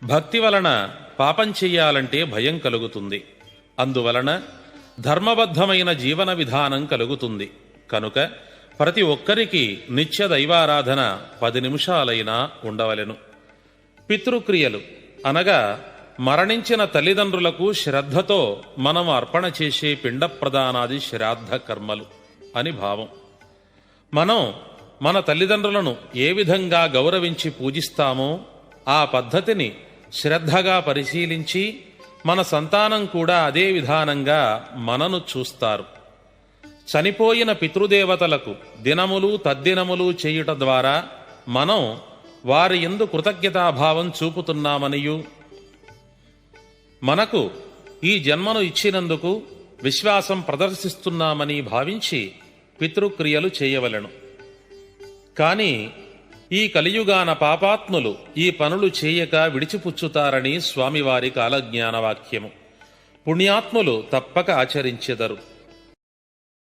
భక్తి వలన పాపం చెయ్యాలంటే భయం కలుగుతుంది. అందువలన ధర్మబద్ధమైన జీవన విధానం కలుగుతుంది. కనుక ప్రతి ఒక్కరికి నిత్య దైవారాధన 10 నిమిషాలైనా ఉండవలెను. పితృక్రియలు అనగా మరణించిన తల్లిదండ్రులకు శ్రద్ధతో మనం అర్పణ చేసే పిండ ప్రదానాది శ్రాద్ధ కర్మలు అని భావం. మనం మన తల్లిదండ్రులను ఏ విధంగా గౌరవించి పూజిస్తామో ఆ పద్ధతిని శ్రద్ధగా పరిశీలించి మన సంతానం కూడా అదే విధానంగా మనను చూస్తారు. చనిపోయిన పితృదేవతలకు దినములు తద్దినములు చేయుట ద్వారా మనం వారి యందు కృతజ్ఞతాభావం చూపుతున్నామనియు, మనకు ఈ జన్మను ఇచ్చినందుకు విశ్వాసం ప్రదర్శిస్తున్నామని భావించి పితృక్రియలు చేయవలెను. కాని ఈ కలియుగాన పాపాత్ములు ఈ పనులు చేయక విడిచిపుచ్చుతారని స్వామివారి కాలజ్ఞానవాక్యము. పుణ్యాత్ములు తప్పక ఆచరించెదరు.